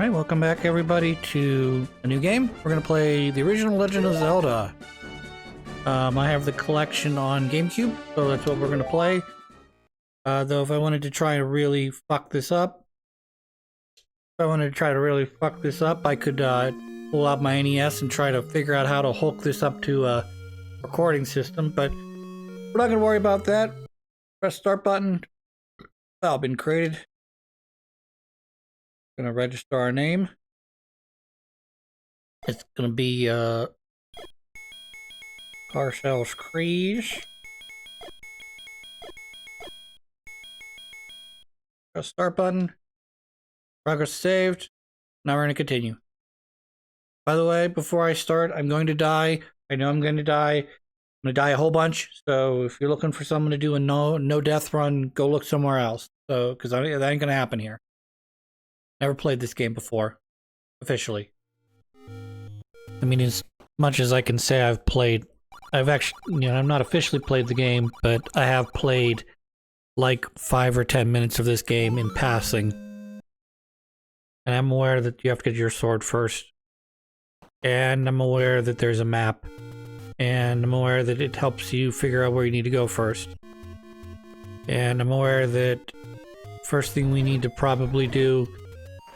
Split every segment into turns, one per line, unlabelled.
Alright, welcome back everybody to a new game. We're gonna play the original Legend of Zelda. I have the collection on GameCube, so that's what we're gonna play. Though if I wanted to try to really fuck this up, I could pull out my NES and try to figure out how to hook this up to a recording system, but we're not gonna worry about that. Press start button. File been created. Gonna register our name. It's gonna be Parcells Creed. Press start button. Progress saved. Now we're gonna continue. By the way, before I start, I'm going to die. I know I'm gonna die. I'm gonna die a whole bunch. So if you're looking for someone to do a no death run, go look somewhere else. So because that ain't gonna happen here. Never played this game before, officially. I mean, as much as I can say I've actually, I've not officially played the game, but I have played like 5 or 10 minutes of this game in passing. And I'm aware that you have to get your sword first. And I'm aware that there's a map. And I'm aware that it helps you figure out where you need to go first. And I'm aware that first thing we need to probably do,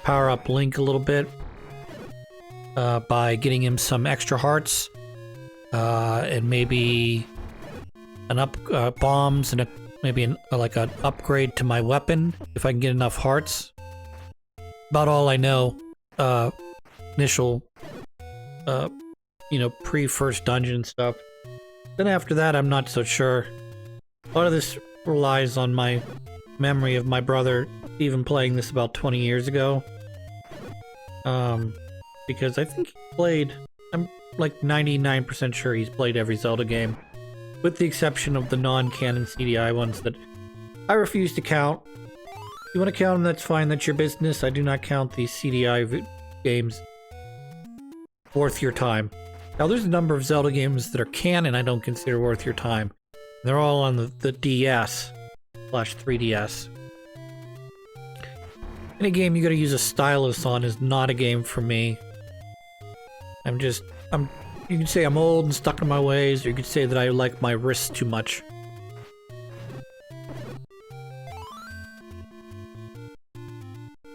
power up Link a little bit by getting him some extra hearts and maybe an bombs and maybe an upgrade to my weapon if I can get enough hearts. About all I know. Initial pre-first dungeon stuff. Then after that I'm not so sure. A lot of this relies on my memory of my brother even playing this about 20 years ago. Because I think he played, I'm like 99% sure he's played every Zelda game, with the exception of the non-canon CDI ones that I refuse to count. If you want to count them, that's fine, that's your business. I do not count these CDI games worth your time. Now there's a number of Zelda games that are canon I don't consider worth your time. They're all on the DS/3DS. Any game you gotta use a stylus on is not a game for me. You can say I'm old and stuck in my ways, or you could say that I like my wrists too much.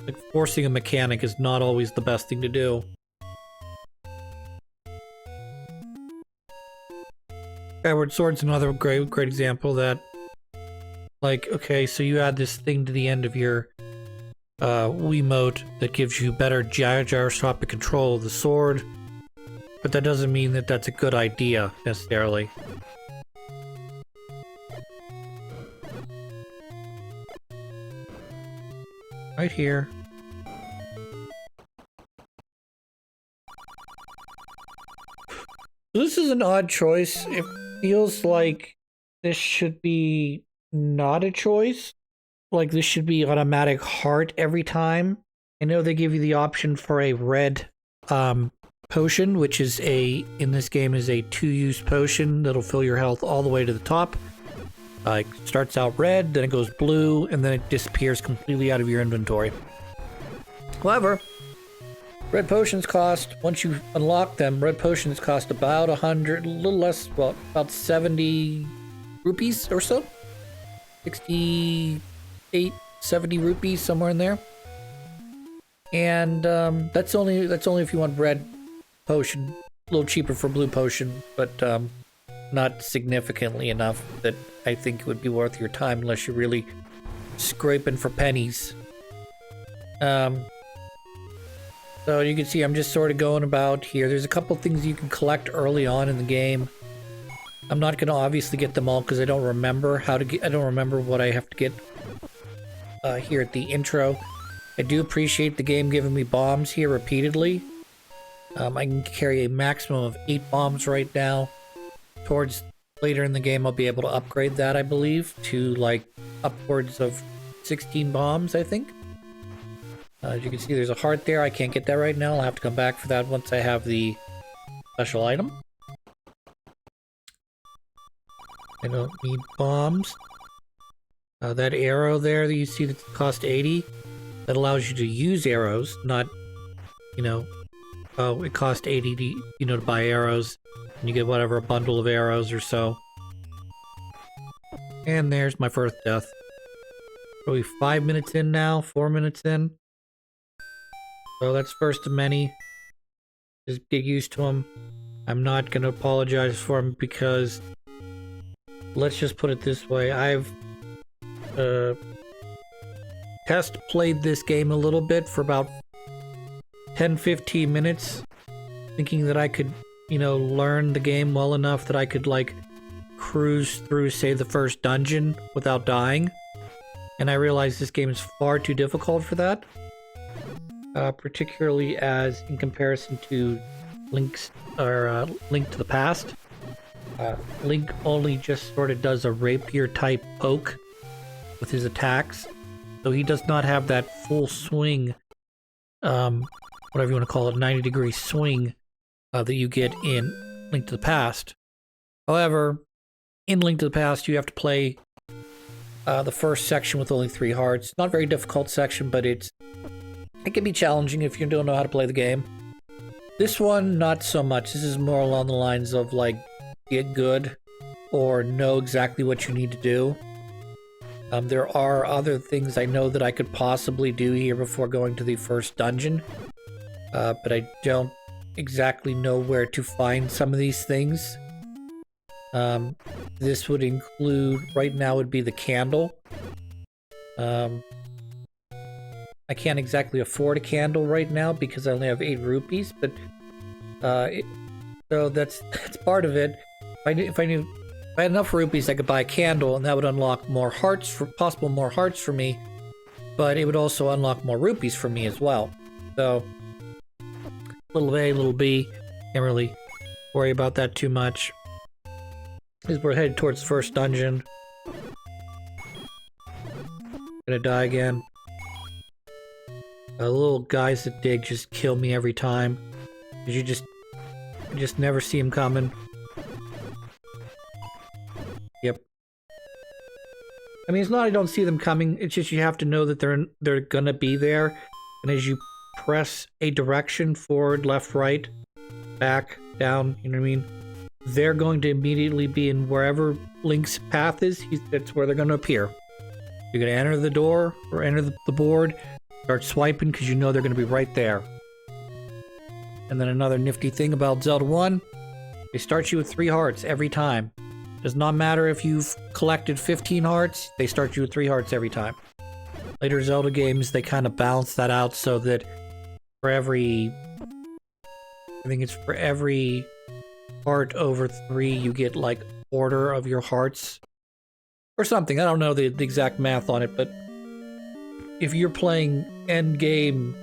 Like, forcing a mechanic is not always the best thing to do. Skyward Sword's another great example that, like, okay, so you add this thing to the end of your Wiimote that gives you better gyroscopic control of the sword, but that doesn't mean that that's a good idea, necessarily. Right here. So this is an odd choice. It feels like this should be not a choice. Like, this should be automatic heart every time. I know they give you the option for a red potion, which is in this game is a 2-use potion that'll fill your health all the way to the top. It starts out red, then it goes blue, and then it disappears completely out of your inventory. However, red potions cost, once you unlock them, red potions cost about 100, a little less, well, about 70 rupees or so. 68, 70 rupees, somewhere in there. And that's only if you want red potion. A little cheaper for blue potion, but not significantly enough that I think it would be worth your time unless you're really scraping for pennies. So you can see I'm just sort of going about here. There's a couple things you can collect early on in the game. I'm not going to obviously get them all because I don't remember I don't remember what I have to get here at the intro. I do appreciate the game giving me bombs here repeatedly. I can carry a maximum of 8 bombs right now. Towards later in the game, I'll be able to upgrade that, I believe, to like upwards of 16 bombs, I think. As you can see, there's a heart there. I can't get that right now. I'll have to come back for that once I have the special item. I don't need bombs. That arrow there that you see that cost 80, that allows you to use arrows, not you know, oh, it cost 80 to, to buy arrows, and you get whatever, a bundle of arrows or so. And there's my first death. Probably 5 minutes in now, 4 minutes in. So that's first of many. Just get used to them. I'm not going to apologize for them because, let's just put it this way, I've test played this game a little bit for about 10-15 minutes, thinking that I could, learn the game well enough that I could, like, cruise through, say, the first dungeon without dying. And I realized this game is far too difficult for that. Particularly as in comparison to Link to the Past. Link only just sort of does a rapier type poke with his attacks. So he does not have that full swing, whatever you want to call it, 90-degree swing that you get in Link to the Past. However, in Link to the Past, you have to play the first section with only 3 hearts. Not a very difficult section, but it can be challenging if you don't know how to play the game. This one, not so much. This is more along the lines of, like, get good or know exactly what you need to do. There are other things I know that I could possibly do here before going to the first dungeon, but I don't exactly know where to find some of these things. This would include, right now would be the candle. I can't exactly afford a candle right now because I only have 8 rupees, but so that's part of it. If I had enough rupees, I could buy a candle, and that would unlock more hearts for me. But it would also unlock more rupees for me as well. So, little A, little B, can't really worry about that too much. As we're headed towards the first dungeon. Gonna die again. The little guys that dig just kill me every time. Cause you just never see them coming. Yep. I mean, it's not I don't see them coming, it's just you have to know that they're gonna be there. And as you press a direction, forward, left, right, back, down, you know what I mean? They're going to immediately be in wherever Link's path is, that's where they're going to appear. You're going to enter the door, or enter the board, start swiping, because you know they're going to be right there. And then another nifty thing about Zelda 1, they start you with 3 hearts every time. Does not matter if you've collected 15 hearts, they start you with 3 hearts every time. Later Zelda games, they kind of balance that out so that for every... I think it's for every heart over 3, you get like order of your hearts or something. I don't know the exact math on it, but if you're playing end game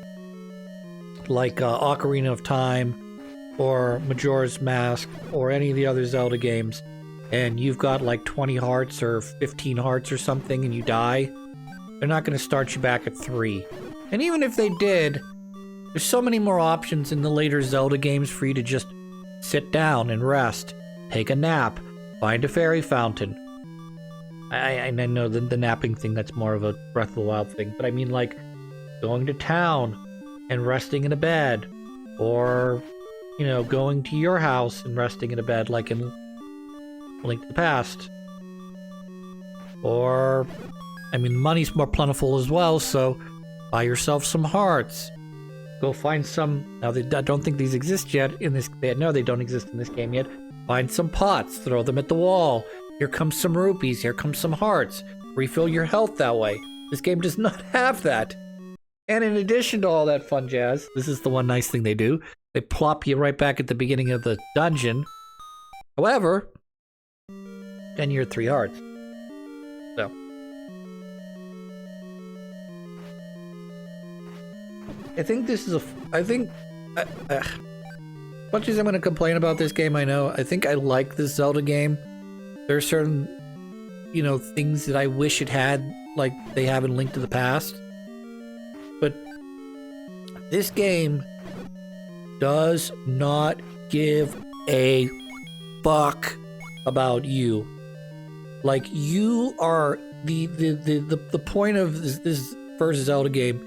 like Ocarina of Time or Majora's Mask or any of the other Zelda games, and you've got like 20 hearts or 15 hearts or something and you die, they're not going to start you back at 3. And even if they did, there's so many more options in the later Zelda games for you to just sit down and rest, take a nap, find a fairy fountain. I know the napping thing, that's more of a Breath of the Wild thing, but I mean like going to town and resting in a bed, or, going to your house and resting in a bed like in Link to the Past. Or, I mean, money's more plentiful as well, so buy yourself some hearts. Go find some... Now, I don't think these exist yet in this... No, they don't exist in this game yet. Find some pots. Throw them at the wall. Here comes some rupees. Here comes some hearts. Refill your health that way. This game does not have that. And in addition to all that fun jazz, this is the one nice thing they do. They plop you right back at the beginning of the dungeon. However, then you're 3 hearts. So... I think this is as much as I'm going to complain about this game, I know, I think I like this Zelda game. There are certain, things that I wish it had, like they have in Link to the Past. But this game does not give a fuck about you. Like, you are the point of this first Zelda game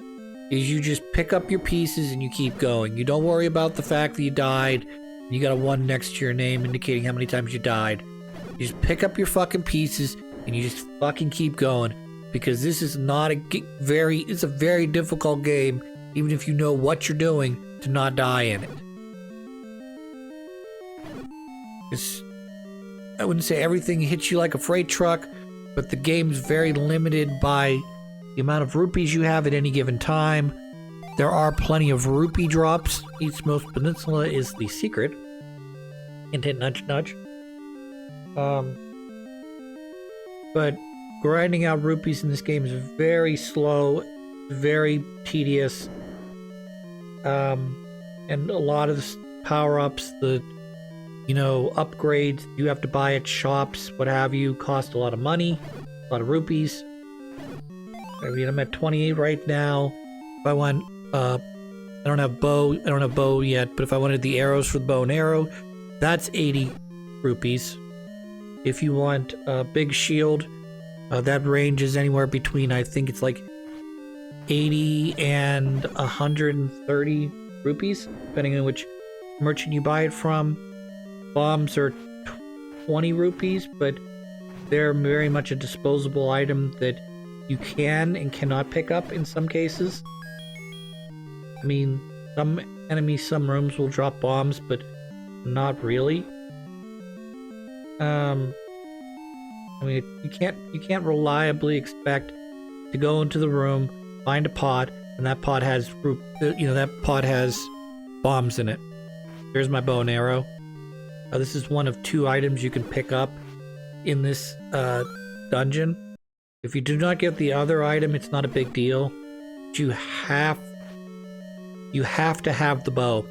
is you just pick up your pieces and you keep going. You don't worry about the fact that you died. You got a 1 next to your name indicating how many times you died. You just pick up your fucking pieces and you just fucking keep going. Because this is not it's a very difficult game, even if you know what you're doing, to not die in it. I wouldn't say everything hits you like a freight truck, but the game's very limited by the amount of rupees you have at any given time. There are plenty of rupee drops. Eastmost Peninsula is the secret. Hint, hint, nudge, nudge. But grinding out rupees in this game is very slow, very tedious. And a lot of the power-ups, the upgrades you have to buy at shops, what have you, cost a lot of money, a lot of rupees. I mean, I'm at 28 right now. If I want, I don't have bow yet, but if I wanted the arrows for the bow and arrow, that's 80 rupees. If you want a big shield, that ranges anywhere between, I think it's like 80 and 130 rupees, depending on which merchant you buy it from. Bombs are 20 rupees, but they're very much a disposable item that you can and cannot pick up in some cases. I mean, some enemies, some rooms will drop bombs, but not really. I mean, you can't reliably expect to go into the room, find a pot, and that pot has bombs in it. Here's my bow and arrow. This is one of 2 items you can pick up in this dungeon. If you do not get the other item, it's not a big deal. But you have to have the bow.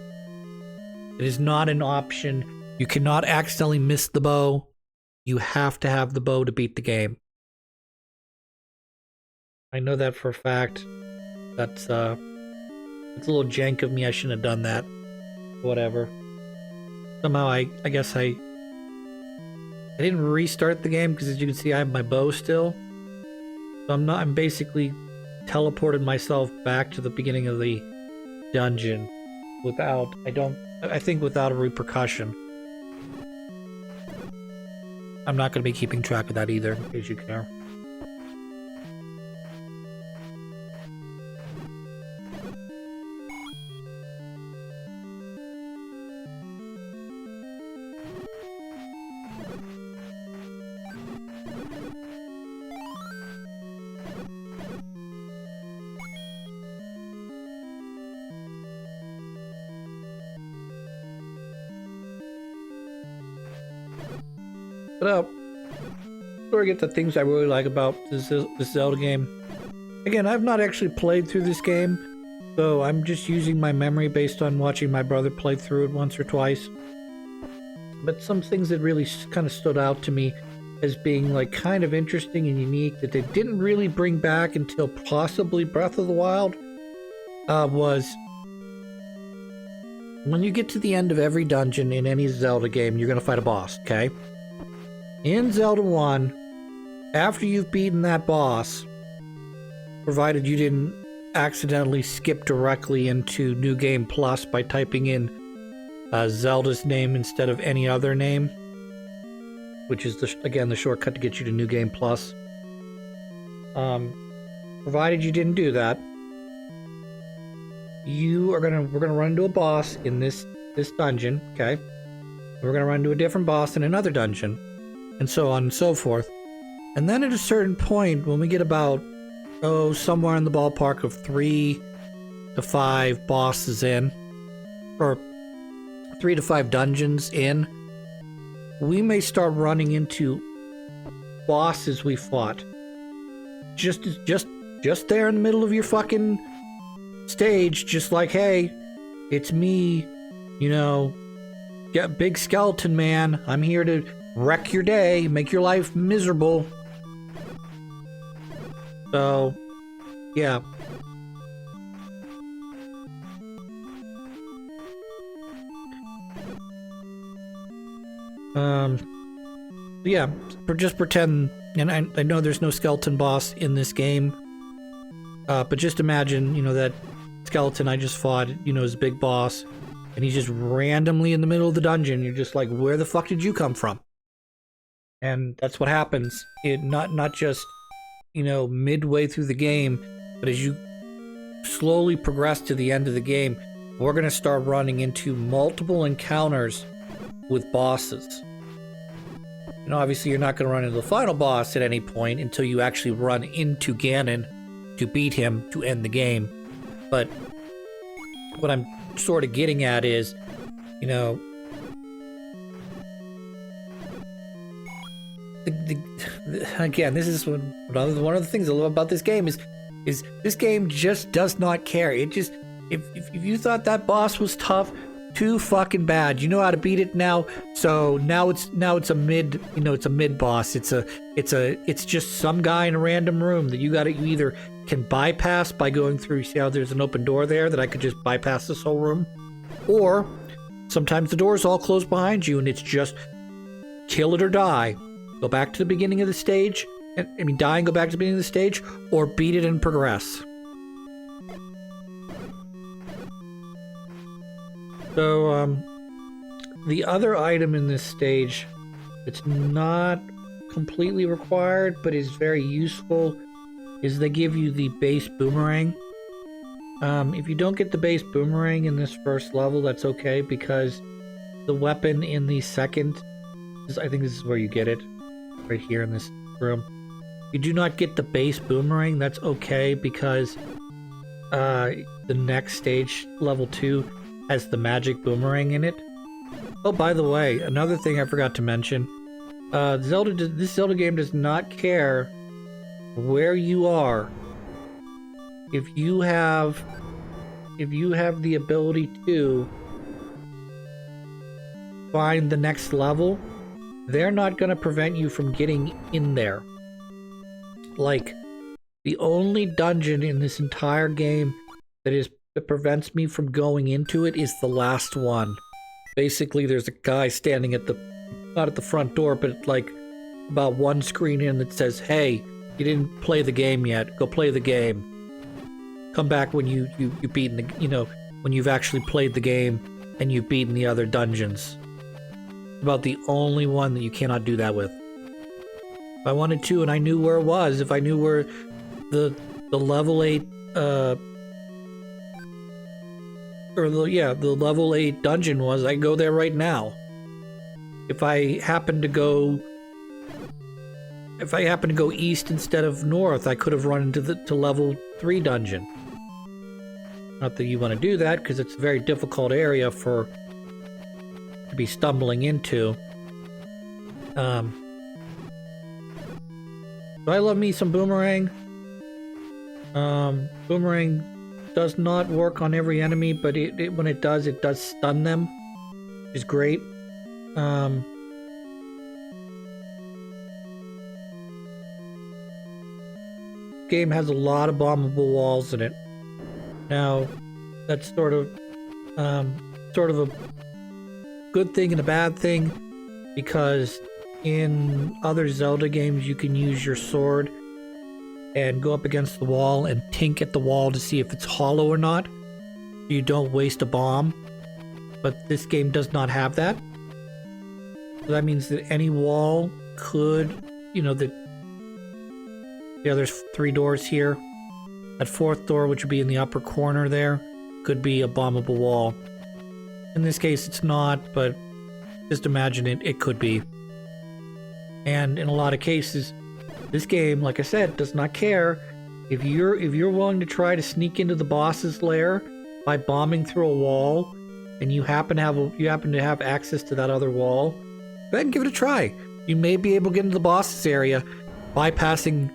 It is not an option. You cannot accidentally miss the bow. You have to have the bow to beat the game. I know that for a fact. It's a little jank of me. I shouldn't have done that. Whatever. Somehow I guess I didn't restart the game because, as you can see, I have my bow still. So I'm basically teleported myself back to the beginning of the dungeon without a repercussion. I'm not going to be keeping track of that either, in case you care. But before I get to things I really like about this Zelda game, again, I've not actually played through this game, so I'm just using my memory based on watching my brother play through it once or twice. But some things that really kind of stood out to me as being like kind of interesting and unique that they didn't really bring back until possibly Breath of the Wild was when you get to the end of every dungeon in any Zelda game, you're going to fight a boss, okay? In Zelda 1, after you've beaten that boss, provided you didn't accidentally skip directly into New Game Plus by typing in Zelda's name instead of any other name, which is, again, the shortcut to get you to New Game Plus. Provided you didn't do that, we're gonna run into a boss in this dungeon, okay? We're gonna run into a different boss in another dungeon, and so on and so forth. And then at a certain point, when we get about, somewhere in the ballpark of 3 to 5 bosses in, or 3 to 5 dungeons in, we may start running into bosses we fought. Just there in the middle of your fucking stage, just like, hey, it's me, big skeleton man. I'm here to wreck your day, make your life miserable. So, yeah. Yeah, just pretend, and I know there's no skeleton boss in this game, But just imagine, you know, that skeleton I just fought, you know, is a big boss, and he's just randomly in the middle of the dungeon. You're just like, where the fuck did you come from? And that's what happens. It not just, you know, midway through the game, but as you slowly progress to the end of the game, we're going to start running into multiple encounters with bosses. And obviously you're not going to run into the final boss at any point until you actually run into Ganon to beat him to end the game. But what I'm sort of getting at is, you know, again, this is one of the things I love about this game is this game just does not care. It just, if you thought that boss was tough, too fucking bad. You know how to beat it now. So now it's a mid, you know, it's a mid boss. It's just some guy in a random room that you either can bypass by going through. See how there's an open door there that I could just bypass this whole room, or sometimes the door's all closed behind you and it's just kill it or die. Go back to the beginning of the stage. I mean, die and go back to the beginning of the stage, or beat it and progress. So, the other item in this stage that's not completely required, but is very useful, is they give you the base boomerang. If you don't get the base boomerang in this first level, that's okay, because the weapon in the second, I think this is where you get it, right here in this room. You do not get the base boomerang, that's okay, because the next stage, level 2, has the magic boomerang in it. Oh, by the way, another thing I forgot to mention. This Zelda game does not care where you are. If you have the ability to find the next level, they're not going to prevent you from getting in there. Like, the only dungeon in this entire game that prevents me from going into it is the last one. Basically, there's a guy standing at not at the front door, but like about one screen in that says, "Hey, you didn't play the game yet. Go play the game. Come back when you beaten the, you know, when you've actually played the game and you've beaten the other dungeons." About the only one that you cannot do that with. If I wanted to and I knew where it was, if I knew where the level 8 the level 8 dungeon was, I go there right now. If I happen to go east instead of north, I could have run into the level 3 dungeon. Not that you want to do that, because it's a very difficult area to be stumbling into. So I love me some boomerang. Boomerang does not work on every enemy, but when it does stun them, which is great. Game has a lot of bombable walls in it. Now, that's sort of a good thing and a bad thing, because in other Zelda games you can use your sword and go up against the wall and tink at the wall to see if it's hollow or not. You don't waste a bomb. But this game does not have that. So that means that any wall could, you know, there's 3 doors here. That 4th door, which would be in the upper corner there, could be a bombable wall. In this case, it's not, but just imagine it could be. And in a lot of cases, this game, like I said, does not care if you're willing to try to sneak into the boss's lair by bombing through a wall, and you happen to have access to that other wall. Go ahead and give it a try. You may be able to get into the boss's area bypassing,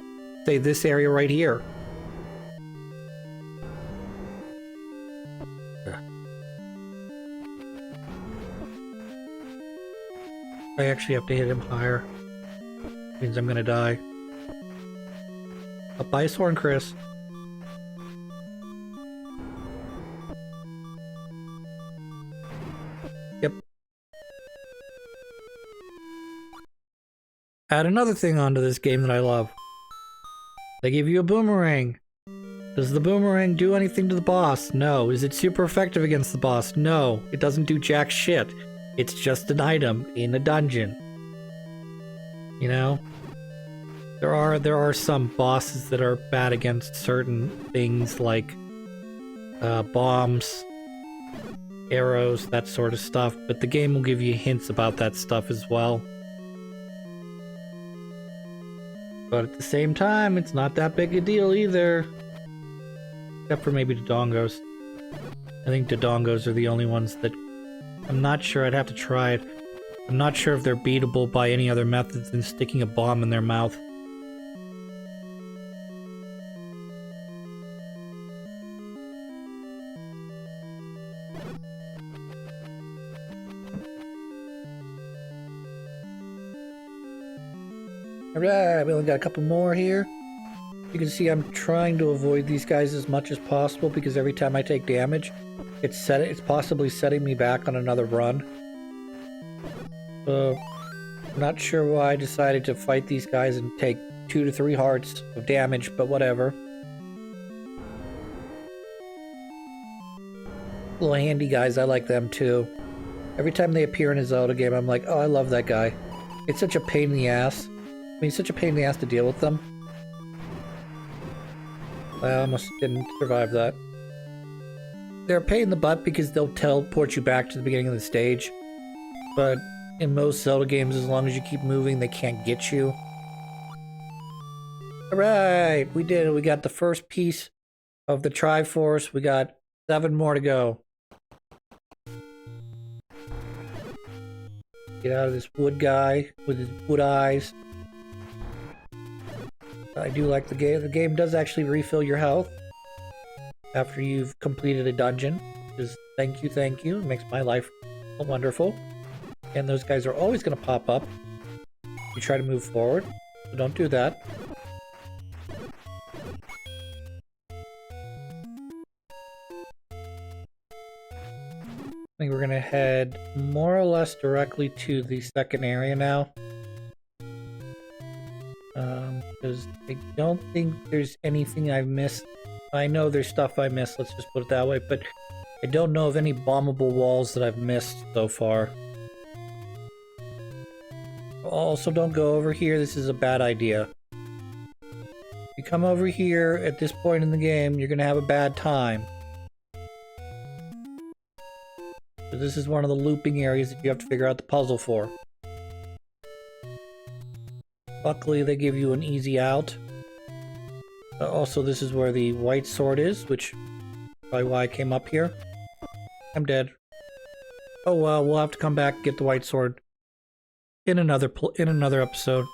say, this area right here. I actually have to hit him higher. Means I'm gonna die. Up by his horn, Chris. Yep. Add another thing onto this game that I love. They give you a boomerang. Does the boomerang do anything to the boss? No. Is it super effective against the boss? No. It doesn't do jack shit. It's just an item in a dungeon. You know? There are some bosses that are bad against certain things like bombs, arrows, that sort of stuff, but the game will give you hints about that stuff as well. But at the same time, it's not that big a deal either. Except for maybe Dodongos. I think Dodongos are the only ones that... I'm not sure, I'd have to try it. I'm not sure if they're beatable by any other methods than sticking a bomb in their mouth. Alright, we only got a couple more here. You can see I'm trying to avoid these guys as much as possible because every time I take damage, it's possibly setting me back on another run. So, I'm not sure why I decided to fight these guys and take 2 to 3 hearts of damage, but whatever. Little handy guys, I like them too. Every time they appear in a Zelda game, I'm like, oh, I love that guy. It's such a pain in the ass. I mean, it's such a pain in the ass to deal with them. I almost didn't survive that. They're a pain in the butt because they'll teleport you back to the beginning of the stage. But in most Zelda games, as long as you keep moving, they can't get you. Alright, we did it. We got the first piece of the Triforce. We got 7 more to go. Get out of this wood guy with his wood eyes. I do like the game. The game does actually refill your health after you've completed a dungeon. Just thank you. It makes my life wonderful. And those guys are always going to pop up. You try to move forward, so don't do that. I think we're going to head more or less directly to the second area now. Because I don't think there's anything I've missed. I know there's stuff I missed, let's just put it that way, but I don't know of any bombable walls that I've missed so far. Also, don't go over here, this is a bad idea. If you come over here at this point in the game, you're gonna have a bad time. So this is one of the looping areas that you have to figure out the puzzle for. Luckily, they give you an easy out. Also, this is where the white sword is, which is probably why I came up here. I'm dead. Oh well, we'll have to come back and get the white sword in another episode.